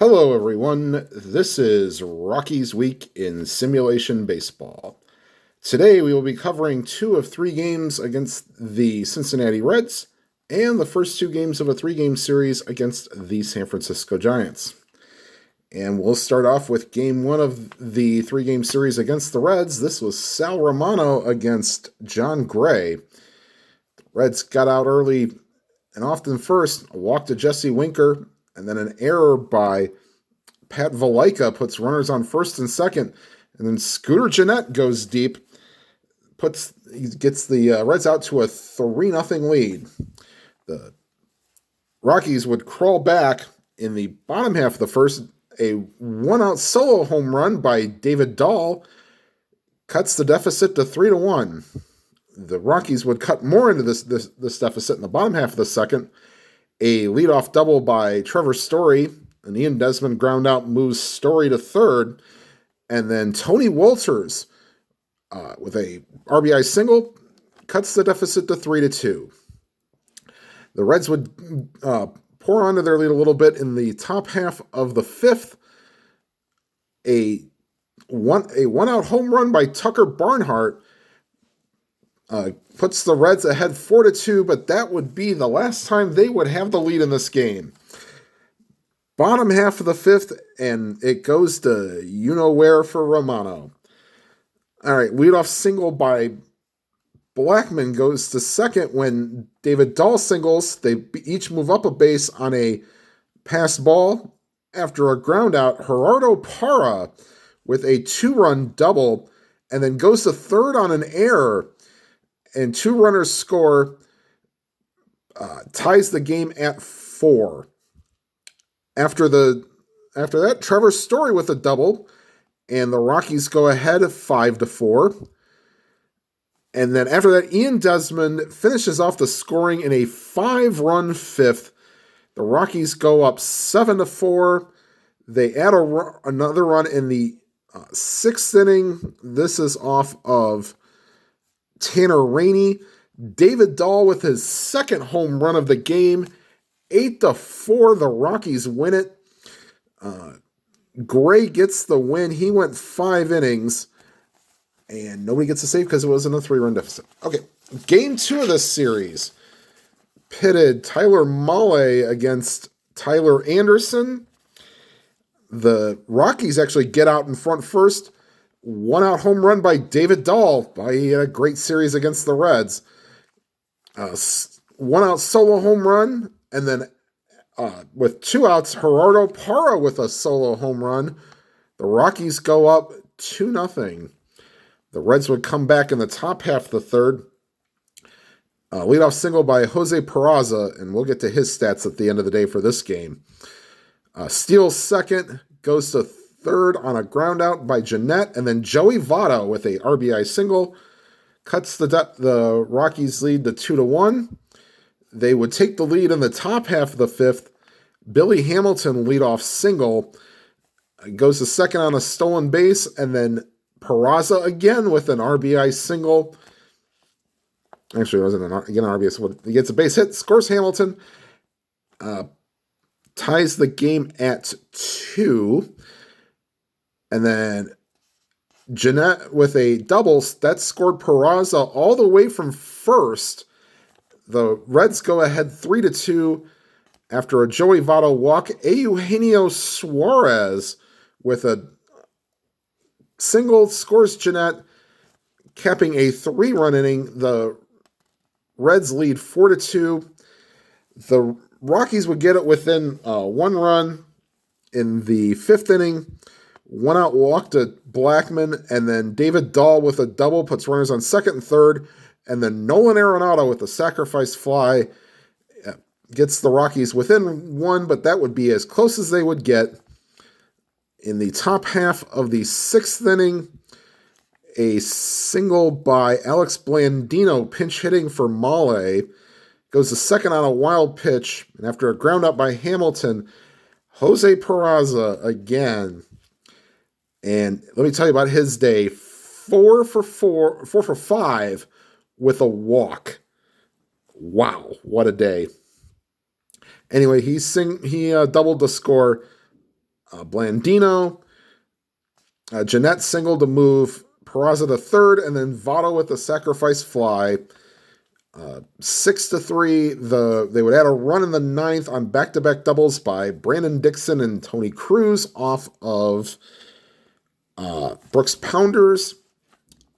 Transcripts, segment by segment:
Hello, everyone. This is Rockies Week in Simulation Baseball. Today, we will be covering two of three games against the Cincinnati Reds and the first two games of a three-game series against the San Francisco Giants. And we'll start off with game one of the three-game series against the Reds. This was Sal Romano against John Gray. The Reds got out early and often first, a walk to Jesse Winker, and then an error by Pat Valaika puts runners on first and second. And then Scooter Gennett goes deep, gets the Reds out to a 3-0 lead. The Rockies would crawl back in the bottom half of the first. A one-out solo home run by David Dahl cuts the deficit to 3-1. The Rockies would cut more into this deficit in the bottom half of the second. A leadoff double by Trevor Story. And Ian Desmond ground out moves Story to third. And then Tony Wolters, with a RBI single, cuts the deficit to 3-2. The Reds would pour onto their lead a little bit in the top half of the fifth. A one-out home run by Tucker Barnhart puts the Reds ahead 4-2, but that would be the last time they would have the lead in this game. Bottom half of the fifth, and it goes to you-know-where for Romano. All right, leadoff single by Blackman goes to second when David Dahl singles. They each move up a base on a pass ball. After a ground out, Gerardo Parra with a 2-run double, and then goes to third on an error, and two runners score, ties the game at 4. After that, Trevor Story with a double, and the Rockies go ahead 5-4. And then after that, Ian Desmond finishes off the scoring in a 5-run fifth. The Rockies go up 7-4. They add another run in the sixth inning. This is off of Tanner Rainey. David Dahl with his second home run of the game. 8-4, the Rockies win it. Gray gets the win. He went 5 innings, and nobody gets a save because it wasn't a 3-run deficit. Okay, game 2 of this series pitted Tyler Mahle against Tyler Anderson. The Rockies actually get out in front first. One-out home run by David Dahl. He had a great series against the Reds. One-out solo home run, and then with 2 outs, Gerardo Parra with a solo home run. The Rockies go up 2-0. The Reds would come back in the top half of the third. Leadoff single by Jose Peraza, and we'll get to his stats at the end of the day for this game. Steals second, goes to third on a ground out by Gennett, and then Joey Votto with a RBI single cuts the Rockies lead to 2-1. They would take the lead in the top half of the fifth. Billy Hamilton leadoff single goes to second on a stolen base, and then Peraza again with an RBI single. Actually, it wasn't an RBI single. He gets a base hit, scores Hamilton, ties the game at 2. And then Gennett with a double, that scored Peraza all the way from first. The Reds go ahead 3-2 after a Joey Votto walk. Eugenio Suarez with a single scores Gennett, capping a 3-run inning. The Reds lead 4-2. The Rockies would get it within 1 run in the 5th inning. 1-out walk to Blackman, and then David Dahl with a double puts runners on second and third, and then Nolan Arenado with a sacrifice fly gets the Rockies within 1, but that would be as close as they would get. In the top half of the 6th inning, a single by Alex Blandino pinch hitting for Mahle goes to second on a wild pitch, and after a ground out by Hamilton, Jose Peraza again. And let me tell you about his day. 4 for 5 with a walk. Wow, what a day. Anyway, he doubled the score Blandino. Jeanette single to move Peraza to third, and then Votto with the sacrifice fly. 6-3. They would add a run in the ninth on back-to-back doubles by Brandon Dixon and Tony Cruz off of Brooks Pounders.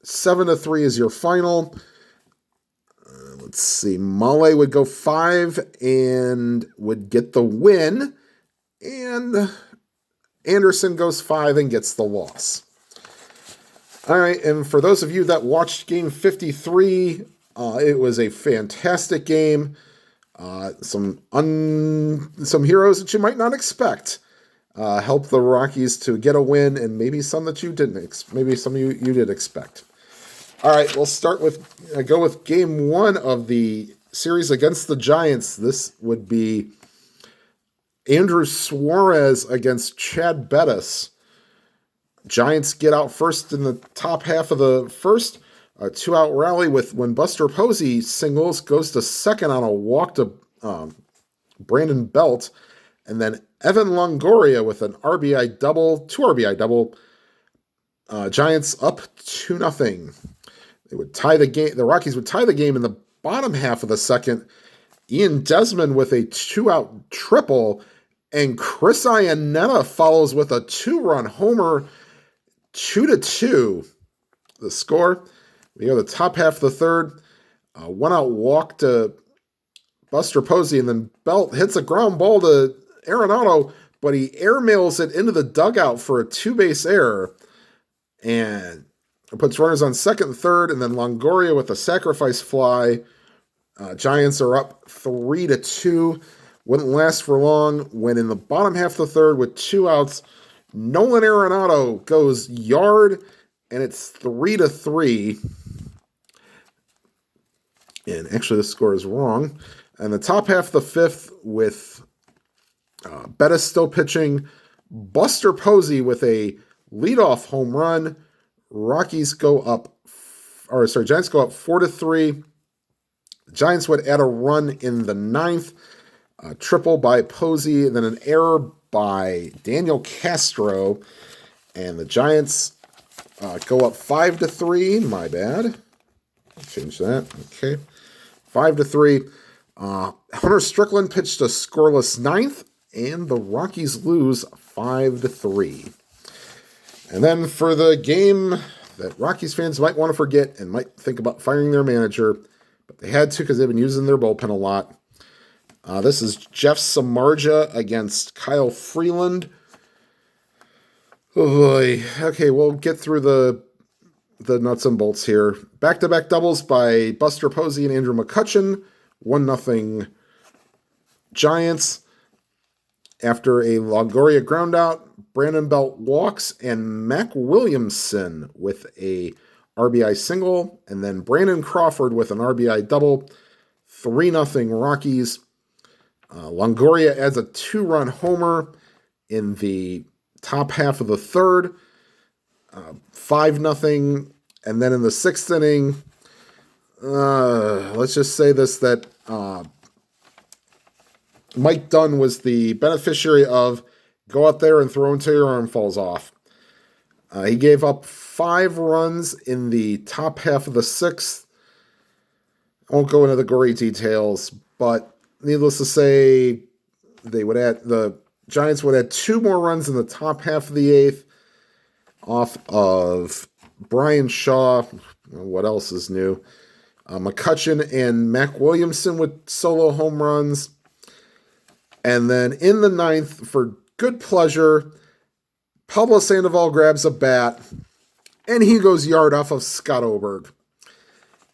7-3 is your final. Let's see. Male would go 5 and would get the win. And Anderson goes 5 and gets the loss. All right, and for those of you that watched Game 53, it was a fantastic game. Some heroes that you might not expect helped the Rockies to get a win, and maybe some that you didn't. Maybe some you did expect. All right, we'll start with go with Game 1 of the series against the Giants. This would be Andrew Suarez against Chad Bettis. Giants get out first in the top half of the first. A 2-out rally when Buster Posey singles, goes to second on a walk to Brandon Belt. And then Evan Longoria with an RBI double, 2 RBI double. Giants up 2-0. They would tie the game. The Rockies would tie the game in the bottom half of the second. Ian Desmond with a 2-out triple. And Chris Iannetta follows with a 2-run homer. 2-2. The score. We go to the top half of the third. 1-out walk to Buster Posey, and then Belt hits a ground ball to Arenado, but he airmails it into the dugout for a 2-base error. And it puts runners on second and third, and then Longoria with a sacrifice fly. Giants are up 3-2. Wouldn't last for long when in the bottom half of the third with 2 outs, Nolan Arenado goes yard, and it's 3-3. And actually, the score is wrong. And the top half of the fifth with Bettis still pitching. Buster Posey with a leadoff home run. Giants go up 4-3. Giants would add a run in the ninth. A triple by Posey, and then an error by Daniel Castro. And the Giants go up 5-3. My bad. I'll change that. Okay. 5-3. Hunter Strickland pitched a scoreless ninth, and the Rockies lose 5-3. And then for the game that Rockies fans might want to forget and might think about firing their manager, but they had to because they've been using their bullpen a lot. This is Jeff Samardzija against Kyle Freeland. Oh boy. Okay, we'll get through the nuts and bolts here. Back-to-back doubles by Buster Posey and Andrew McCutchen. 1-0 Giants. After a Longoria groundout, Brandon Belt walks, and Mac Williamson with a RBI single, and then Brandon Crawford with an RBI double. 3-0 Rockies. Longoria adds a 2-run homer in the top half of the third. 5-0. And then in the sixth inning, let's just say this, that Mike Dunn was the beneficiary of go out there and throw until your arm falls off. He gave up 5 runs in the top half of the sixth. I won't go into the gory details, but needless to say, the Giants would add 2 more runs in the top half of the eighth off of Brian Shaw. What else is new? McCutchen and Mac Williamson with solo home runs. And then in the ninth, for good pleasure, Pablo Sandoval grabs a bat, and he goes yard off of Scott Oberg.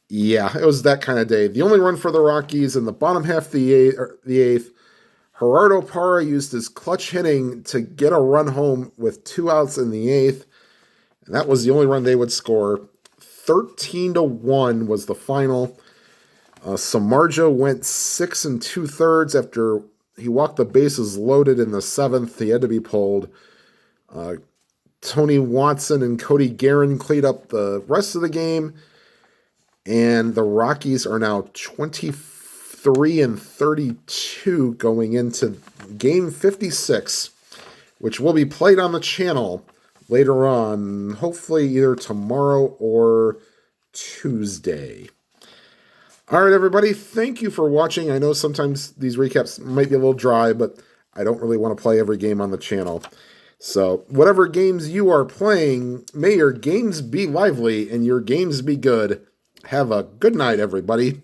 Yeah, it was that kind of day. The only run for the Rockies in the bottom half of the eighth, Gerardo Parra used his clutch hitting to get a run home with 2 outs in the eighth, and that was the only run they would score. 13-1 was the final. Samardzija went 6 2/3 after he walked the bases loaded in the seventh. He had to be pulled. Tony Watson and Cody Guerin cleaned up the rest of the game. And the Rockies are now 23-32 going into game 56. which will be played on the channel later on, hopefully either tomorrow or Tuesday. All right, everybody, thank you for watching. I know sometimes these recaps might be a little dry, but I don't really want to play every game on the channel. So whatever games you are playing, may your games be lively and your games be good. Have a good night, everybody.